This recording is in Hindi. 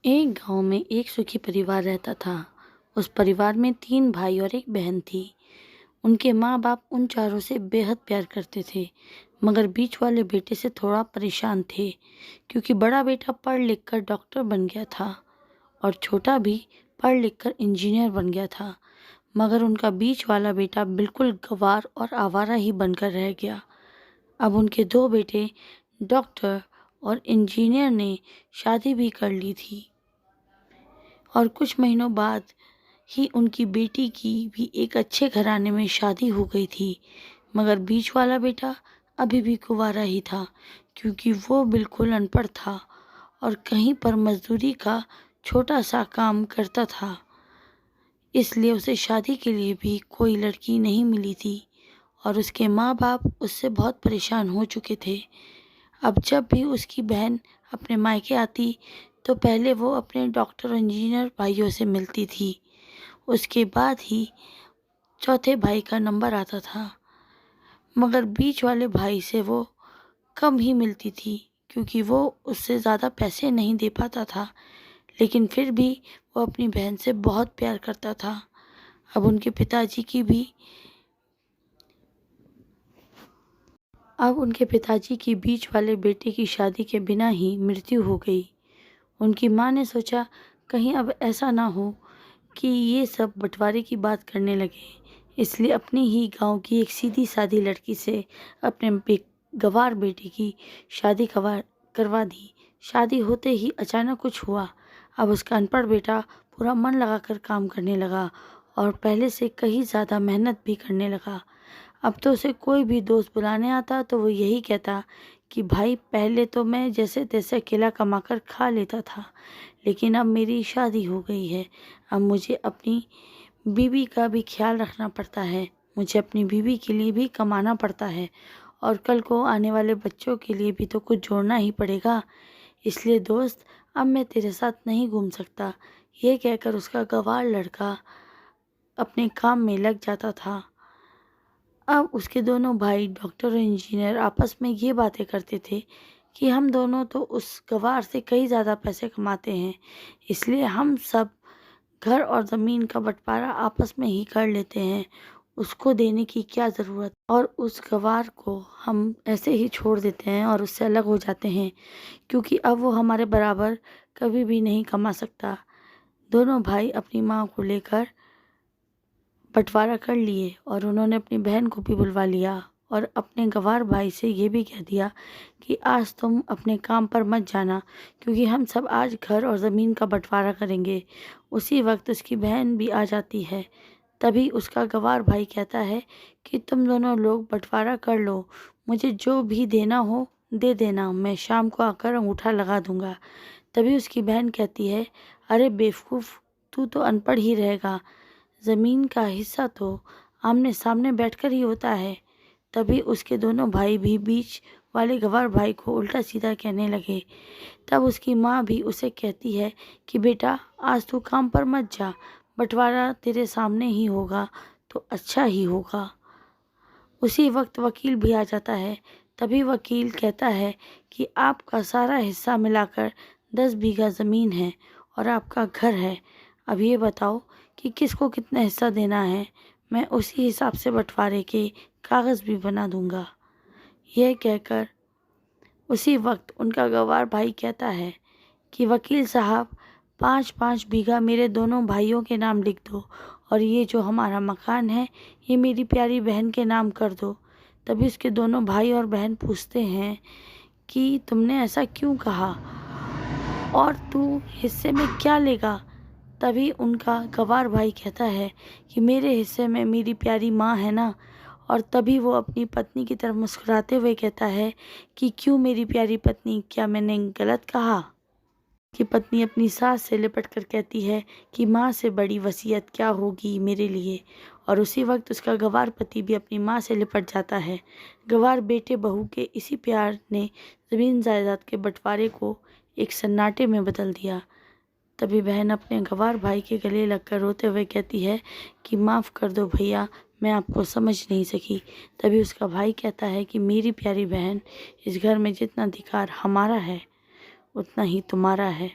एक गांव में एक सुखी परिवार रहता था। उस परिवार में 3 भाई और एक बहन थी। उनके माँ बाप उन चारों से बेहद प्यार करते थे, मगर बीच वाले बेटे से थोड़ा परेशान थे, क्योंकि बड़ा बेटा पढ़ लिख कर डॉक्टर बन गया था और छोटा भी पढ़ लिख कर इंजीनियर बन गया था। मगर उनका बीच वाला बेटा बिल्कुल गंवार और आवारा ही बनकर रह गया। अब उनके 2 बेटे डॉक्टर और इंजीनियर ने शादी भी कर ली थी और कुछ महीनों बाद ही उनकी बेटी की भी एक अच्छे घराने में शादी हो गई थी। मगर बीच वाला बेटा अभी भी कुंवारा ही था, क्योंकि वो बिल्कुल अनपढ़ था और कहीं पर मजदूरी का छोटा सा काम करता था। इसलिए उसे शादी के लिए भी कोई लड़की नहीं मिली थी और उसके माँ बाप उससे बहुत परेशान हो चुके थे। अब जब भी उसकी बहन अपने मायके आती तो पहले वो अपने डॉक्टर और इंजीनियर भाइयों से मिलती थी, उसके बाद ही चौथे भाई का नंबर आता था। मगर बीच वाले भाई से वो कम ही मिलती थी, क्योंकि वो उससे ज़्यादा पैसे नहीं दे पाता था, लेकिन फिर भी वो अपनी बहन से बहुत प्यार करता था। अब उनके पिताजी की बीच वाले बेटे की शादी के बिना ही मृत्यु हो गई। उनकी माँ ने सोचा, कहीं अब ऐसा ना हो कि ये सब बंटवारे की बात करने लगे, इसलिए अपनी ही गांव की एक सीधी सादी लड़की से अपने गंवार बेटे की शादी करवा दी। शादी होते ही अचानक कुछ हुआ। अब उसका अनपढ़ बेटा पूरा मन लगाकर काम करने लगा और पहले से कहीं ज़्यादा मेहनत भी करने लगा। अब तो उसे कोई भी दोस्त बुलाने आता तो वो यही कहता कि भाई, पहले तो मैं जैसे तैसे अकेला कमाकर खा लेता था, लेकिन अब मेरी शादी हो गई है। अब मुझे अपनी बीवी का भी ख्याल रखना पड़ता है, मुझे अपनी बीवी के लिए भी कमाना पड़ता है और कल को आने वाले बच्चों के लिए भी तो कुछ जोड़ना ही पड़ेगा। इसलिए दोस्त, अब मैं तेरे साथ नहीं घूम सकता। ये कहकर उसका गंवार लड़का अपने काम में लग जाता था। अब उसके दोनों भाई डॉक्टर और इंजीनियर आपस में ये बातें करते थे कि हम दोनों तो उस गंवार से कई ज़्यादा पैसे कमाते हैं, इसलिए हम सब घर और ज़मीन का बंटवारा आपस में ही कर लेते हैं। उसको देने की क्या ज़रूरत, और उस गंवार को हम ऐसे ही छोड़ देते हैं और उससे अलग हो जाते हैं, क्योंकि अब वो हमारे बराबर कभी भी नहीं कमा सकता। दोनों भाई अपनी माँ को लेकर बंटवारा कर लिए और उन्होंने अपनी बहन को भी बुलवा लिया और अपने गंवार भाई से ये भी कह दिया कि आज तुम अपने काम पर मत जाना, क्योंकि हम सब आज घर और ज़मीन का बंटवारा करेंगे। उसी वक्त उसकी बहन भी आ जाती है। तभी उसका गंवार भाई कहता है कि तुम दोनों लोग बंटवारा कर लो, मुझे जो भी देना हो दे देना, मैं शाम को आकर अंगूठा लगा दूंगा। तभी उसकी बहन कहती है, अरे बेवकूफ़, तू तो अनपढ़ ही रहेगा, ज़मीन का हिस्सा तो आमने सामने बैठकर ही होता है। तभी उसके दोनों भाई भी बीच वाले गंवार भाई को उल्टा सीधा कहने लगे। तब उसकी माँ भी उसे कहती है कि बेटा, आज तू काम पर मत जा, बंटवारा तेरे सामने ही होगा तो अच्छा ही होगा। उसी वक्त वकील भी आ जाता है। तभी वकील कहता है कि आपका सारा हिस्सा मिलाकर 10 बीघा ज़मीन है और आपका घर है। अब ये बताओ कि किसको कितना हिस्सा देना है, मैं उसी हिसाब से बंटवारे के कागज़ भी बना दूंगा। यह कहकर उसी वक्त उनका गंवार भाई कहता है कि वकील साहब, 5-5 बीघा मेरे दोनों भाइयों के नाम लिख दो और ये जो हमारा मकान है ये मेरी प्यारी बहन के नाम कर दो। तभी उसके दोनों भाई और बहन पूछते हैं कि तुमने ऐसा क्यों कहा और तू हिस्से में क्या लेगा। तभी उनका गंवार भाई कहता है कि मेरे हिस्से में मेरी प्यारी माँ है ना। और तभी वो अपनी पत्नी की तरफ मुस्कुराते हुए कहता है कि क्यों मेरी प्यारी पत्नी, क्या मैंने गलत कहा। कि पत्नी अपनी सास से लिपट कर कहती है कि माँ से बड़ी वसीयत क्या होगी मेरे लिए। और उसी वक्त उसका गंवार पति भी अपनी माँ से लिपट जाता है। गंवार बेटे बहू के इसी प्यार ने ज़मीन जायदाद के बंटवारे को एक सन्नाटे में बदल दिया। तभी बहन अपने गंवार भाई के गले लगकर रोते हुए कहती है कि माफ़ कर दो भैया, मैं आपको समझ नहीं सकी। तभी उसका भाई कहता है कि मेरी प्यारी बहन, इस घर में जितना अधिकार हमारा है उतना ही तुम्हारा है।